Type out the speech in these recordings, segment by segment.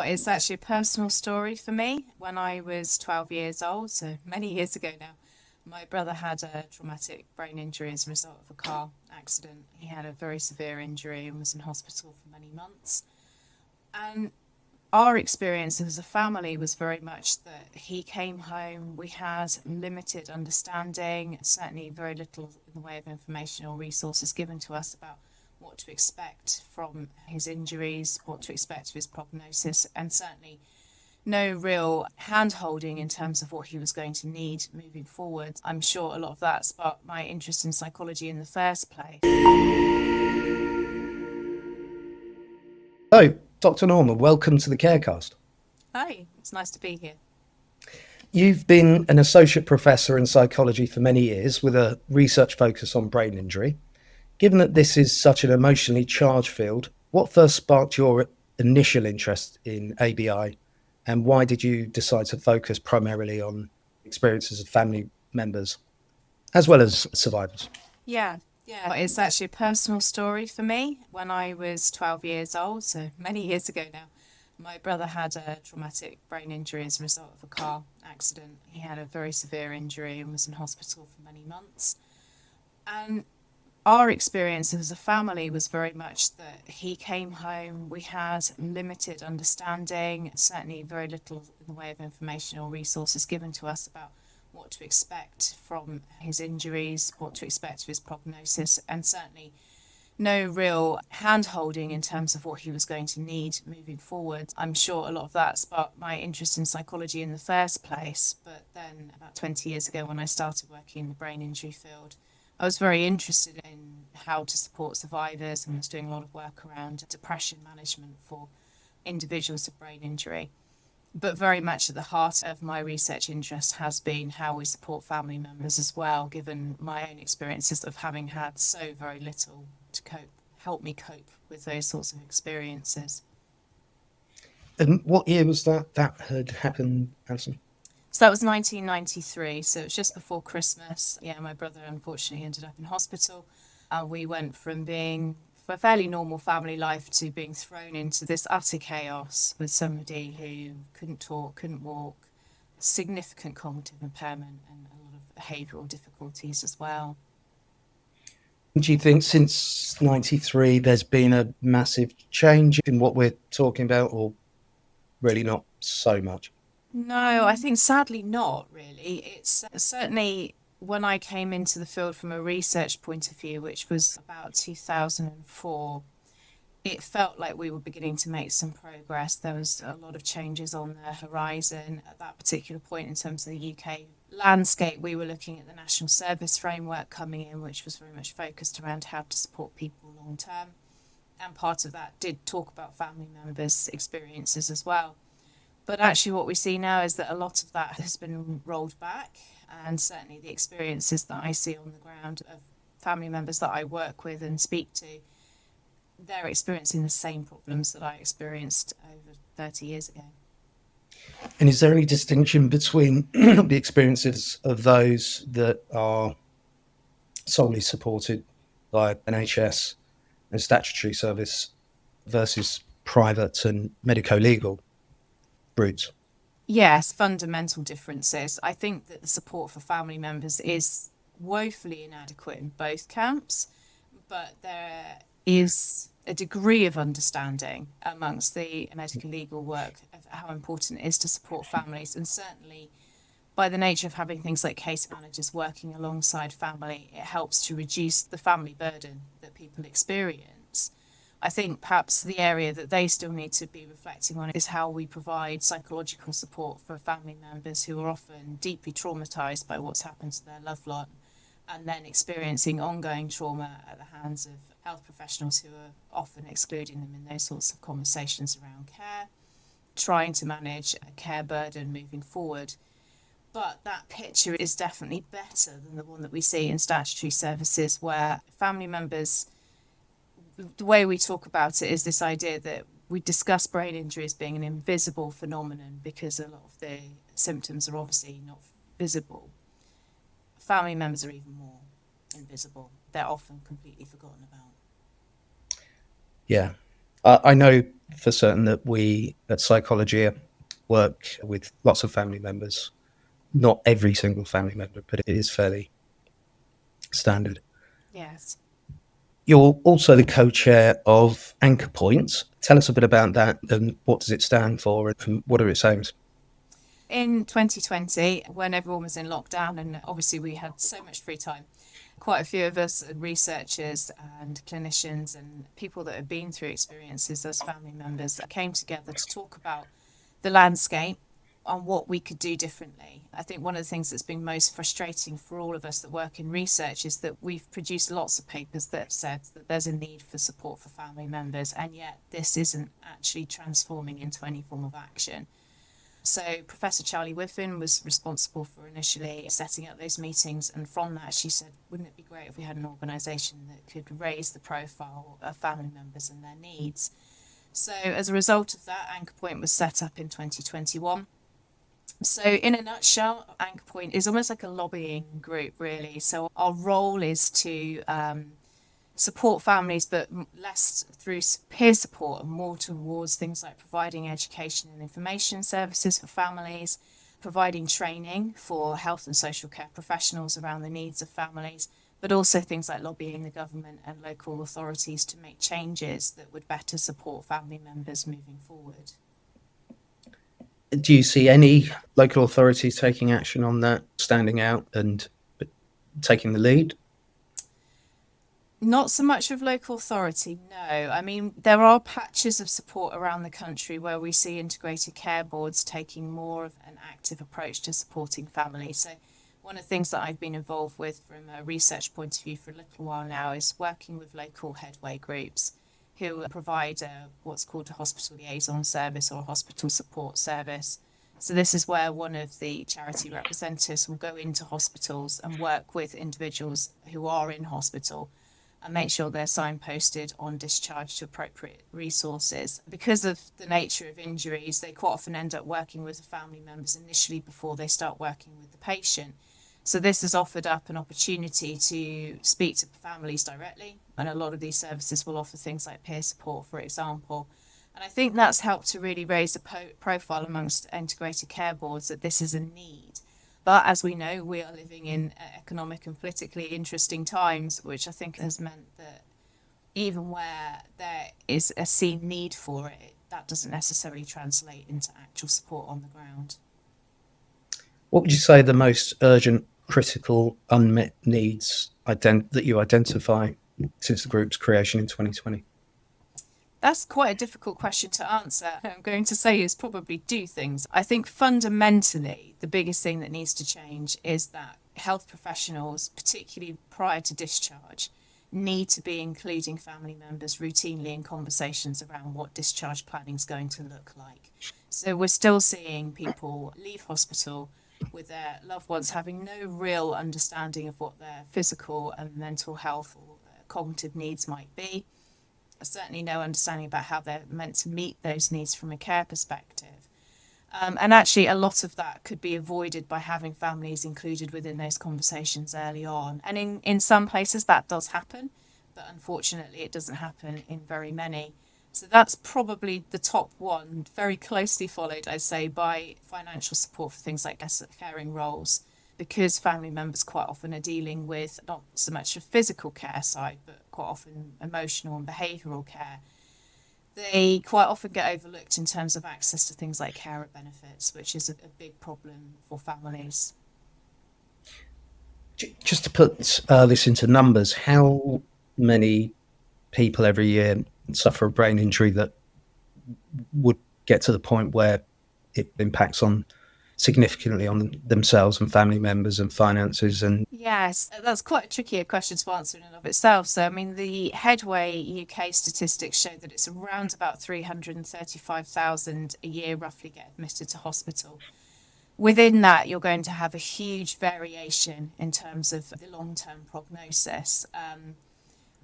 It's actually a personal story for me. When I was 12 years old, so many years ago now, my brother had a traumatic brain injury as a result of a car accident. He had a very severe injury and was in hospital for many months. And our experience as a family was very much that he came home, we had limited understanding, certainly very little in the way of information or resources given to us about what to expect from his injuries, what to expect of his prognosis, and certainly no real hand holding in terms of what he was going to need moving forward. I'm sure a lot of that sparked my interest in psychology in the first place. So, Dr. Norman, welcome to the Carecast. Hi, it's nice to be here. You've been an associate professor in psychology for many years with a research focus on brain injury. Given that this is such an emotionally charged field, what first sparked your initial interest in ABI, and why did you decide to focus primarily on experiences of family members as well as survivors? Yeah, it's actually a personal story for me. When I was 12 years old, so many years ago now, my brother had a traumatic brain injury as a result of a car accident. He had a very severe injury and was in hospital for many months. And our experience as a family was very much that he came home, we had limited understanding, certainly very little in the way of information or resources given to us about what to expect from his injuries, what to expect of his prognosis, and certainly no real hand holding in terms of what he was going to need moving forward. I'm sure a lot of that sparked my interest in psychology in the first place, but then about 20 years ago when I started working in the brain injury field, I was very interested in how to support survivors and was doing a lot of work around depression management for individuals with brain injury. But very much at the heart of my research interest has been how we support family members as well, given my own experiences of having had so very little to help me cope with those sorts of experiences. And what year was that had happened, Alison? So that was 1993, so it was just before Christmas. Yeah, my brother unfortunately ended up in hospital. We went from being a fairly normal family life to being thrown into this utter chaos with somebody who couldn't talk, couldn't walk, significant cognitive impairment, and a lot of behavioural difficulties as well. Do you think since 93 there's been a massive change in what we're talking about, or really not so much? No, I think sadly not really. It's certainly when I came into the field from a research point of view, which was about 2004, it felt like we were beginning to make some progress. There was a lot of changes on the horizon at that particular point in terms of the UK landscape. We were looking at the National Service Framework coming in, which was very much focused around how to support people long term. And part of that did talk about family members' experiences as well. But actually, what we see now is that a lot of that has been rolled back. And certainly, the experiences that I see on the ground of family members that I work with and speak to, they're experiencing the same problems that I experienced over 30 years ago. And is there any distinction between the experiences of those that are solely supported by NHS and statutory service versus private and medico-legal routes? Yes, fundamental differences. I think that the support for family members is woefully inadequate in both camps, but there is a degree of understanding amongst the medical legal work of how important it is to support families. And certainly, by the nature of having things like case managers working alongside family, it helps to reduce the family burden that people experience. I think perhaps the area that they still need to be reflecting on is how we provide psychological support for family members who are often deeply traumatised by what's happened to their loved one and then experiencing ongoing trauma at the hands of health professionals who are often excluding them in those sorts of conversations around care, trying to manage a care burden moving forward. But that picture is definitely better than the one that we see in statutory services, where family members, the way we talk about it is this idea that we discuss brain injury as being an invisible phenomenon because a lot of the symptoms are obviously not visible. Family members are even more invisible. They're often completely forgotten about. Yeah. I know for certain that we at Psychology work with lots of family members. Not every single family member, but it is fairly standard. Yes. You're also the co-chair of Anchor Points. Tell us a bit about that and what does it stand for and what are its aims? In 2020, when everyone was in lockdown and obviously we had so much free time, quite a few of us, researchers and clinicians and people that have been through experiences as family members, came together to talk about the landscape on what we could do differently. I think one of the things that's been most frustrating for all of us that work in research is that we've produced lots of papers that have said that there's a need for support for family members, and yet this isn't actually transforming into any form of action. So Professor Charlie Whiffen was responsible for initially setting up those meetings, and from that she said, wouldn't it be great if we had an organisation that could raise the profile of family members and their needs? So as a result of that, Anchor Point was set up in 2021. So in a nutshell, Anchor Point is almost like a lobbying group, really. So our role is to support families, but less through peer support and more towards things like providing education and information services for families, providing training for health and social care professionals around the needs of families, but also things like lobbying the government and local authorities to make changes that would better support family members moving forward. Do you see any local authorities taking action on that, standing out and taking the lead? Not so much with local authority, no. I mean, there are patches of support around the country where we see integrated care boards taking more of an active approach to supporting families. So one of the things that I've been involved with from a research point of view for a little while now is working with local headway groups who provide what's called a hospital liaison service or a hospital support service. So this is where one of the charity representatives will go into hospitals and work with individuals who are in hospital and make sure they're signposted on discharge to appropriate resources. Because of the nature of injuries, they quite often end up working with the family members initially before they start working with the patient. So this has offered up an opportunity to speak to families directly, and a lot of these services will offer things like peer support, for example. And I think that's helped to really raise the profile amongst integrated care boards that this is a need. But as we know, we are living in economic and politically interesting times, which I think has meant that even where there is a seen need for it, that doesn't necessarily translate into actual support on the ground. What would you say the most urgent, critical, unmet needs that you identify since the group's creation in 2020? That's quite a difficult question to answer. I'm going to say is probably do things. I think fundamentally, the biggest thing that needs to change is that health professionals, particularly prior to discharge, need to be including family members routinely in conversations around what discharge planning is going to look like. So we're still seeing people leave hospital with their loved ones having no real understanding of what their physical and mental health or cognitive needs might be. Certainly no understanding about how they're meant to meet those needs from a care perspective. And actually, a lot of that could be avoided by having families included within those conversations early on. And in some places that does happen, but unfortunately it doesn't happen in very many. So that's probably the top one, very closely followed, I'd say, by financial support for things like caring roles, because family members quite often are dealing with not so much a physical care side, but quite often emotional and behavioural care. They quite often get overlooked in terms of access to things like carer benefits, which is a big problem for families. Just to put this into numbers, how many people every year suffer a brain injury that would get to the point where it impacts on significantly on themselves and family members and finances? And Yes, that's quite a trickier question to answer in and of itself. So, I mean, the Headway UK statistics show that it's around about 335,000 a year roughly get admitted to hospital. Within that, you're going to have a huge variation in terms of the long-term prognosis.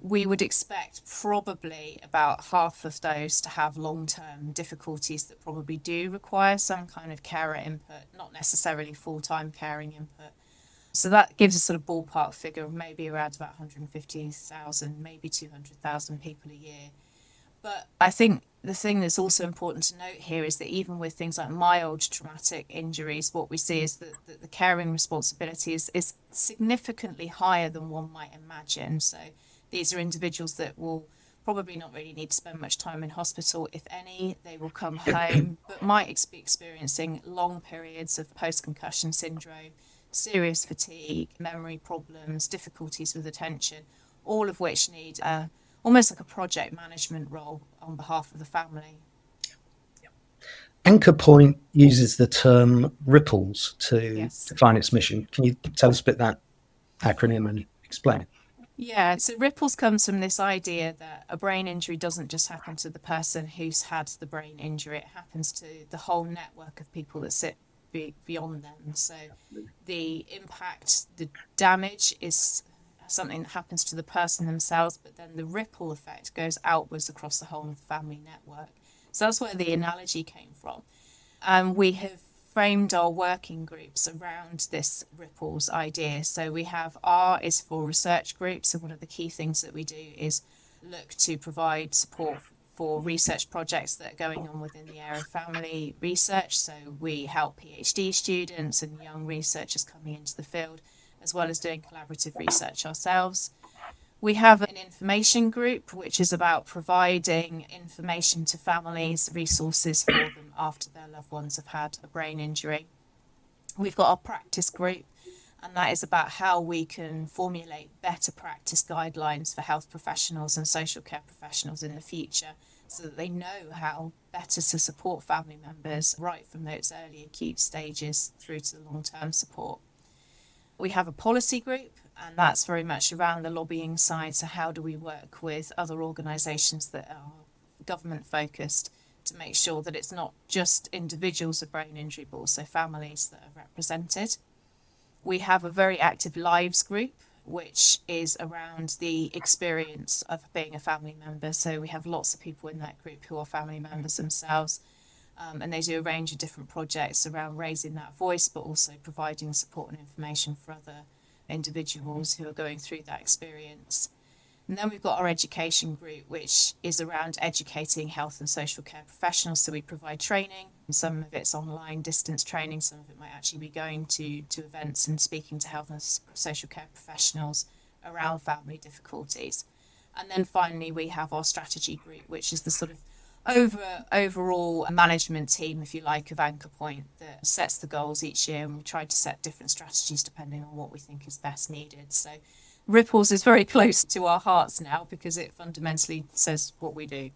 We would expect probably about half of those to have long-term difficulties that probably do require some kind of carer input, not necessarily full-time caring input. So that gives a sort of ballpark figure of maybe around about 150,000, maybe 200,000 people a year. But I think the thing that's also important to note here is that even with things like mild traumatic injuries, what we see is that the caring responsibility is significantly higher than one might imagine. So these are individuals that will probably not really need to spend much time in hospital. If any, they will come home, but might be experiencing long periods of post-concussion syndrome, serious fatigue, memory problems, difficulties with attention, all of which need almost like a project management role on behalf of the family. Anchor Point uses the term ripples to Yes. define its mission. Can you tell us a bit that acronym and explain it? Yeah, so ripples comes from this idea that a brain injury doesn't just happen to the person who's had the brain injury, it happens to the whole network of people that sit beyond them. So the impact, the damage is something that happens to the person themselves, but then the ripple effect goes outwards across the whole of the family network. So that's where the analogy came from. We have framed our working groups around this ripples idea. So we have R is for research groups. So one of the key things that we do is look to provide support for research projects that are going on within the area of family research. So we help PhD students and young researchers coming into the field, as well as doing collaborative research ourselves. We have an information group, which is about providing information to families, resources for them after their loved ones have had a brain injury. We've got our practice group, and that is about how we can formulate better practice guidelines for health professionals and social care professionals in the future, so that they know how better to support family members right from those early acute stages through to the long-term support. We have a policy group, and that's very much around the lobbying side. So how do we work with other organisations that are government focused to make sure that it's not just individuals with brain injury, but also families that are represented. We have a very active lives group, which is around the experience of being a family member. So we have lots of people in that group who are family members themselves. And they do a range of different projects around raising that voice, but also providing support and information for other individuals who are going through that experience. And then we've got our education group, which is around educating health and social care professionals. So we provide training. Some of it's online distance training. Some of it might actually be going to events and speaking to health and social care professionals around family difficulties. And then finally, we have our strategy group, which is the sort of overall management team, if you like, of Anchor Point that sets the goals each year, and we try to set different strategies depending on what we think is best needed. So Ripples is very close to our hearts now because it fundamentally says what we do.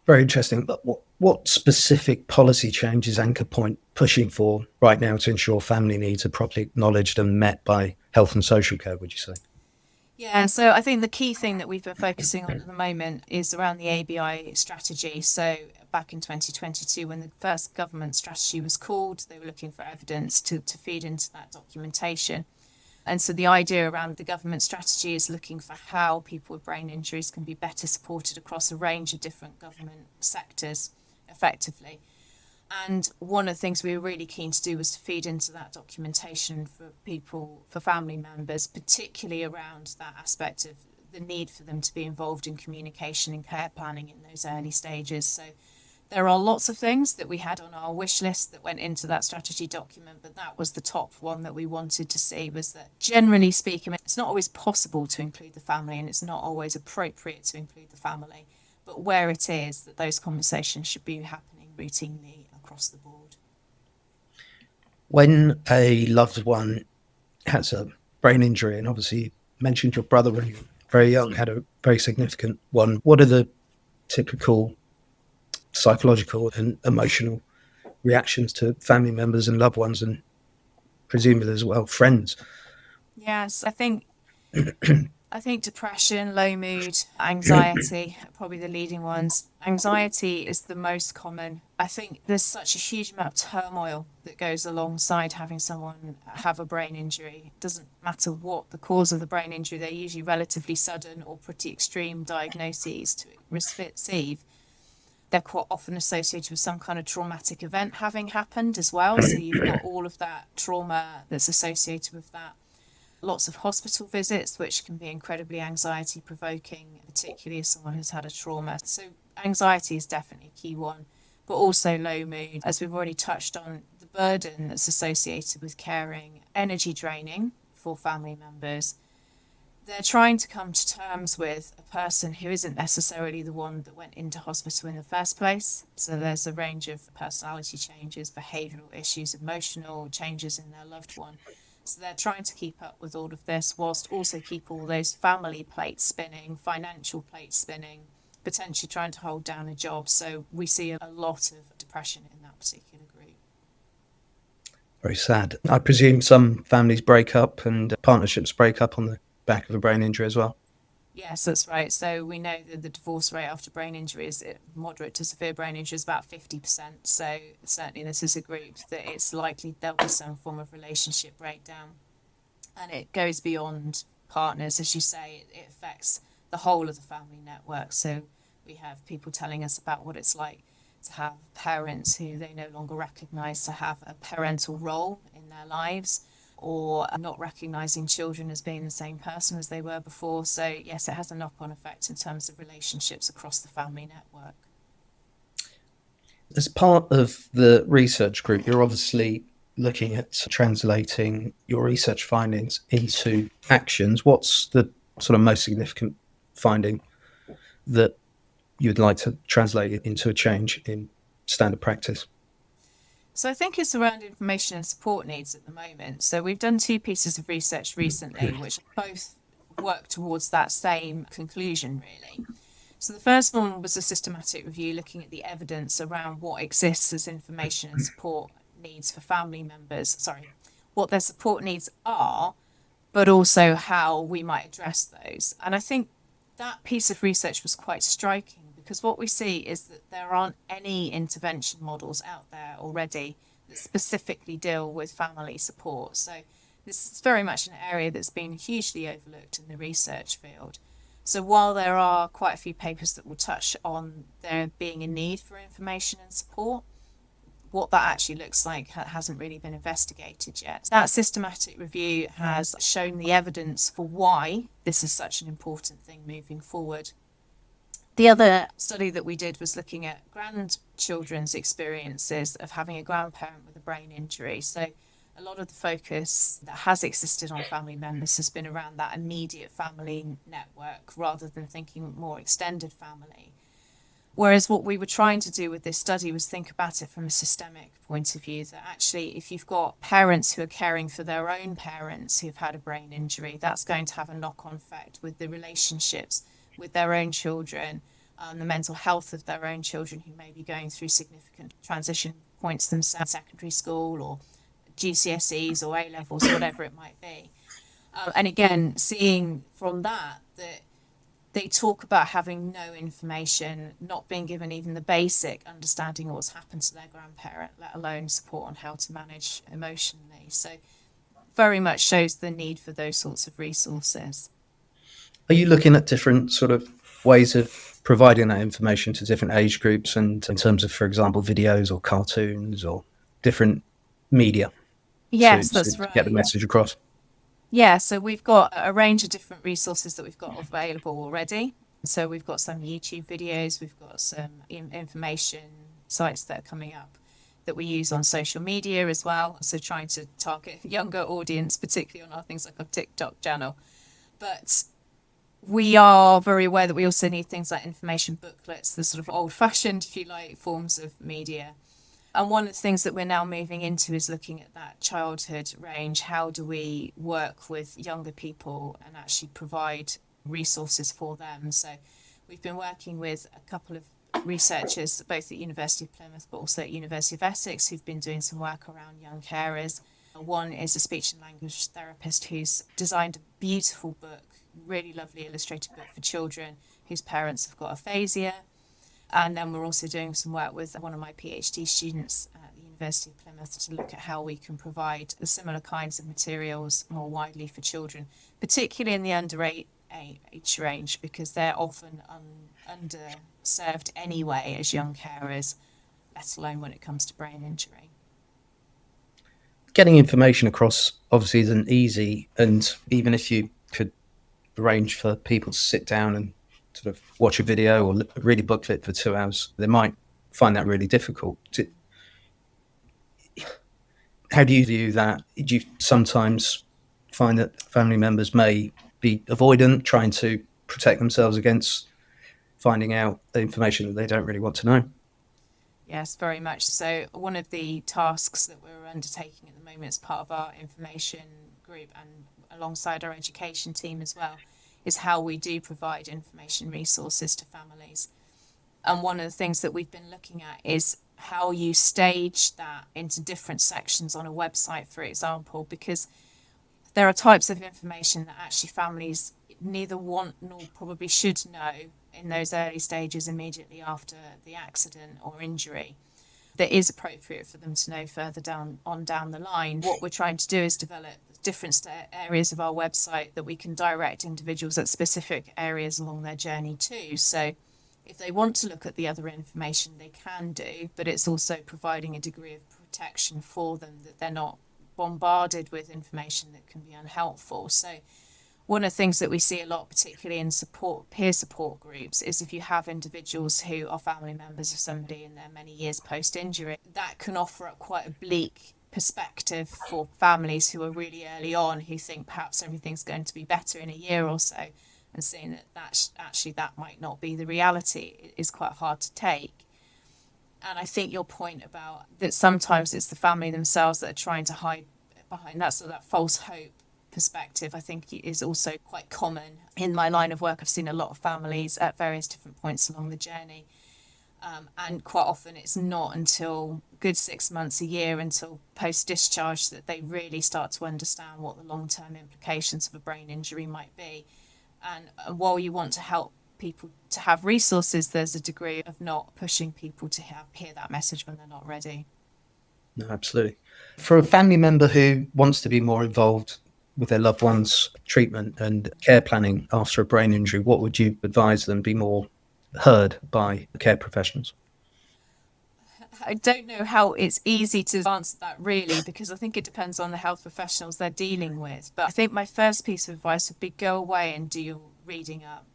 Very interesting. But what specific policy change is Anchor Point pushing for right now to ensure family needs are properly acknowledged and met by health and social care, would you say? Yeah, so I think the key thing that we've been focusing on at the moment is around the ABI strategy. So back in 2022, when the first government strategy was called, they were looking for evidence to feed into that documentation. And so the idea around the government strategy is looking for how people with brain injuries can be better supported across a range of different government sectors effectively. And one of the things we were really keen to do was to feed into that documentation for people, for family members, particularly around that aspect of the need for them to be involved in communication and care planning in those early stages. So there are lots of things that we had on our wish list that went into that strategy document, but that was the top one that we wanted to see, was that generally speaking, it's not always possible to include the family and it's not always appropriate to include the family, but where it is, that those conversations should be happening routinely across the board. When a loved one has a brain injury, and obviously you mentioned your brother when you were very young had a very significant one, what are the typical psychological and emotional reactions to family members and loved ones, and presumably as well friends? Yes, I think depression, low mood, anxiety are probably the leading ones. Anxiety is the most common. I think there's such a huge amount of turmoil that goes alongside having someone have a brain injury. It doesn't matter what the cause of the brain injury, they're usually relatively sudden or pretty extreme diagnoses to receive. They're quite often associated with some kind of traumatic event having happened as well. So you've got all of that trauma that's associated with that. lots of hospital visits, which can be incredibly anxiety provoking, particularly if someone has had a trauma. So anxiety is definitely a key one, but also low mood. As we've already touched on, the burden that's associated with caring, energy draining for family members. They're trying to come to terms with a person who isn't necessarily the one that went into hospital in the first place. So there's a range of personality changes, behavioural issues, emotional changes in their loved one. So they're trying to keep up with all of this whilst also keep all those family plates spinning, financial plates spinning, potentially trying to hold down a job. So we see a lot of depression in that particular group. Very sad. I presume some families break up and partnerships break up on the back of a brain injury as well. Yes, that's right. So we know that the divorce rate after brain injury is moderate to severe brain injury is about 50%. So certainly this is a group that it's likely there'll be some form of relationship breakdown. And it goes beyond partners, as you say, it affects the whole of the family network. So we have people telling us about what it's like to have parents who they no longer recognise to have a parental role in their lives, or not recognising children as being the same person as they were before. So yes, it has a knock-on effect in terms of relationships across the family network. As part of the research group, you're obviously looking at translating your research findings into actions. What's the sort of most significant finding that you'd like to translate into a change in standard practice? So I think it's around information and support needs at the moment. So we've done 2 pieces of research recently, which both work towards that same conclusion, really. So the first one was a systematic review looking at the evidence around what exists as information and support needs for family members, what their support needs are, but also how we might address those. And I think that piece of research was quite striking because what we see is that there aren't any intervention models out there already that specifically deal with family support. So this is very much an area that's been hugely overlooked in the research field. So while there are quite a few papers that will touch on there being a need for information and support, what that actually looks like hasn't really been investigated yet. That systematic review has shown the evidence for why this is such an important thing moving forward. The other study that we did was looking at grandchildren's experiences of having a grandparent with a brain injury. So a lot of the focus that has existed on family members has been around that immediate family network rather than thinking more extended family. Whereas what we were trying to do with this study was think about it from a systemic point of view, that actually if you've got parents who are caring for their own parents who've had a brain injury, that's going to have a knock-on effect with the relationships with their own children, the mental health of their own children who may be going through significant transition points themselves, secondary school or GCSEs or A-levels, whatever it might be. And again, seeing from that they talk about having no information, not being given even the basic understanding of what's happened to their grandparent, let alone support on how to manage emotionally. So very much shows the need for those sorts of resources. Are you looking at different sort of ways of providing that information to different age groups, and in terms of, for example, videos or cartoons or different media Yes, to that's get the right. message across? Yeah, so we've got a range of different resources that we've got available already. So we've got some YouTube videos, we've got some information sites that are coming up that we use on social media as well. So trying to target a younger audience, particularly on our things like our TikTok channel. But we are very aware that we also need things like information booklets, the sort of old-fashioned, if you like, forms of media. And one of the things that we're now moving into is looking at that childhood range. How do we work with younger people and actually provide resources for them? So we've been working with a couple of researchers, both at University of Plymouth but also at University of Essex, who've been doing some work around young carers. One is a speech and language therapist who's designed a beautiful book, really lovely illustrated book for children whose parents have got aphasia. And then we're also doing some work with one of my PhD students at the University of Plymouth to look at how we can provide similar kinds of materials more widely for children, particularly in the under 8 age range, because they're often underserved anyway as young carers, let alone when it comes to brain injury. getting information across obviously isn't easy, and even if you could arrange for people to sit down and sort of watch a video or read a booklet for 2 hours, they might find that really difficult. How do you view that? Do you sometimes find that family members may be avoidant, trying to protect themselves against finding out the information that they don't really want to know? Yes, very much so. One of the tasks that we're undertaking at the moment as part of our information group and alongside our education team as well is how we do provide information resources to families. And one of the things that we've been looking at is how you stage that into different sections on a website, for example, because there are types of information that actually families neither want nor probably should know in those early stages immediately after the accident or injury that is appropriate for them to know further down the line. What we're trying to do is develop different areas of our website that we can direct individuals at specific areas along their journey to. So if they want to look at the other information, they can do, but it's also providing a degree of protection for them that they're not bombarded with information that can be unhelpful. So one of the things that we see a lot, particularly in peer support groups, is if you have individuals who are family members of somebody in their many years post-injury, that can offer up quite a bleak perspective for families who are really early on, who think perhaps everything's going to be better in a year or so, and seeing that actually that might not be the reality is quite hard to take. And I think your point about that sometimes it's the family themselves that are trying to hide behind that, so that false hope perspective, I think is also quite common. In my line of work, I've seen a lot of families at various different points along the journey. And quite often it's not until good 6 months, a year, until post-discharge that they really start to understand what the long-term implications of a brain injury might be. And while you want to help people to have resources, there's a degree of not pushing people to hear that message when they're not ready. No, absolutely. For a family member who wants to be more involved with their loved one's treatment and care planning after a brain injury, what would you advise them be more heard by the care professionals? I don't know how it's easy to answer that really, because I think it depends on the health professionals they're dealing with. But I think my first piece of advice would be go away and do your reading up.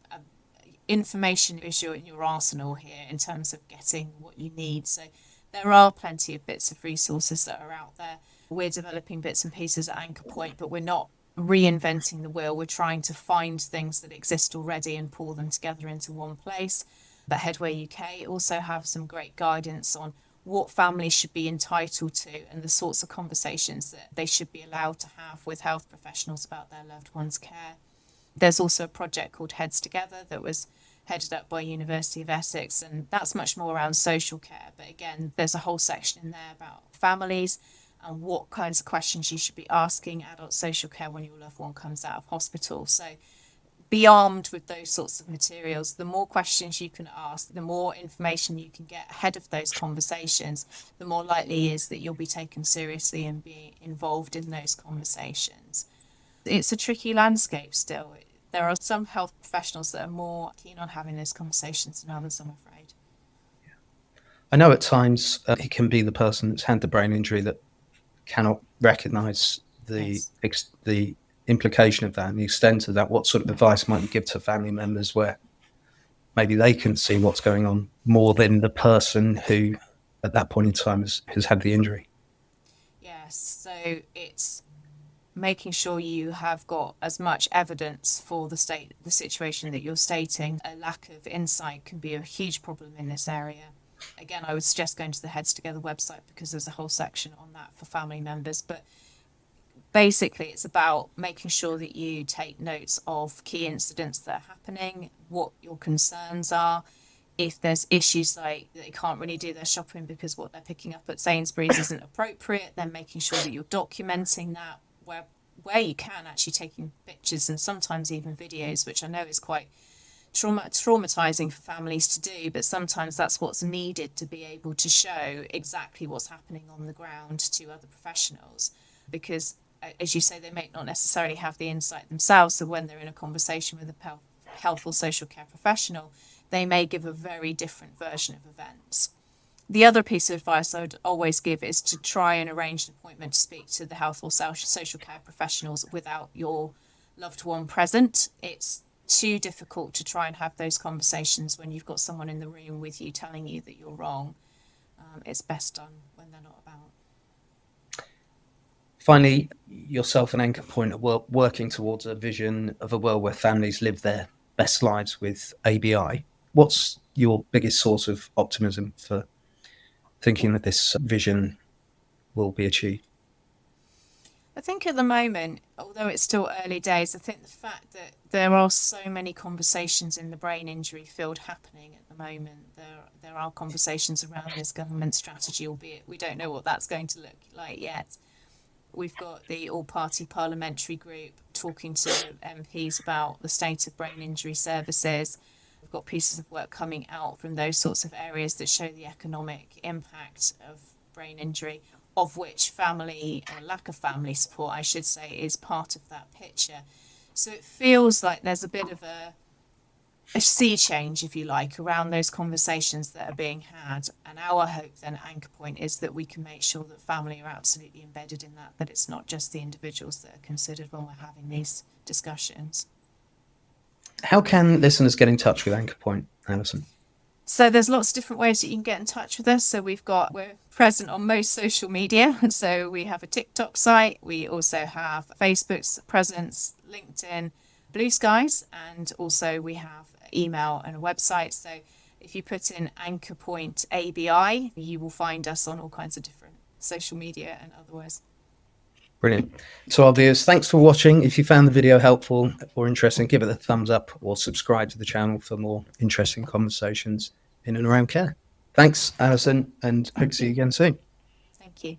Information is in your arsenal here in terms of getting what you need. So there are plenty of bits of resources that are out there. We're developing bits and pieces at Anchor Point, but we're not reinventing the wheel. We're trying to find things that exist already and pull them together into one place. But Headway UK also have some great guidance on what families should be entitled to and the sorts of conversations that they should be allowed to have with health professionals about their loved one's care. There's also a project called Heads Together that was headed up by University of Essex, and that's much more around social care. But again, there's a whole section in there about families and what kinds of questions you should be asking adult social care when your loved one comes out of hospital. So be armed with those sorts of materials. The more questions you can ask, the more information you can get ahead of those conversations, the more likely it is that you'll be taken seriously and be involved in those conversations. It's a tricky landscape still. There are some health professionals that are more keen on having those conversations than others, I'm afraid. I know at times it can be the person that's had the brain injury that cannot recognise the Yes. the implication of that and the extent of that. What sort of advice might you give to family members where maybe they can see what's going on more than the person who at that point in time has had the injury? Yes, so it's making sure you have got as much evidence for the situation that you're stating. A lack of insight can be a huge problem in this area. Again, I would suggest going to the Heads Together website because there's a whole section on that for family members. But basically, it's about making sure that you take notes of key incidents that are happening, what your concerns are. If there's issues like they can't really do their shopping because what they're picking up at Sainsbury's isn't appropriate, then making sure that you're documenting that where you can, actually taking pictures and sometimes even videos, which I know is quite traumatizing for families to do, but sometimes that's what's needed to be able to show exactly what's happening on the ground to other professionals, because as you say, they may not necessarily have the insight themselves, so when they're in a conversation with a health or social care professional, they may give a very different version of events. The other piece of advice I would always give is to try and arrange an appointment to speak to the health or social care professionals without your loved one present. It's too difficult to try and have those conversations when you've got someone in the room with you telling you that you're wrong. It's best done when they're not about. Finally, yourself and Anchor Point are working towards a vision of a world where families live their best lives with ABI. What's your biggest source of optimism for thinking that this vision will be achieved? I think at the moment, although it's still early days, I think the fact that there are so many conversations in the brain injury field happening at the moment, there are conversations around this government strategy, albeit we don't know what that's going to look like yet. We've got the all-party parliamentary group talking to MPs about the state of brain injury services. We've got pieces of work coming out from those sorts of areas that show the economic impact of brain injury, of which family, or lack of family support, I should say, is part of that picture. So it feels like there's a bit of a sea change, if you like, around those conversations that are being had. And our hope then at Anchor Point is that we can make sure that family are absolutely embedded in that it's not just the individuals that are considered when we're having these discussions. How can listeners get in touch with Anchor Point, Alyson? So there's lots of different ways that you can get in touch with us. So we're present on most social media. So we have a TikTok site. We also have Facebook's presence, LinkedIn, Blue Skies, and also we have email and a website. So if you put in Anchor Point ABI, you will find us on all kinds of different social media and otherwise. Brilliant. So our viewers, thanks for watching. If you found the video helpful or interesting, give it a thumbs up or subscribe to the channel for more interesting conversations in and around care. Thanks, Alyson, and hope to see you again soon. Thank you.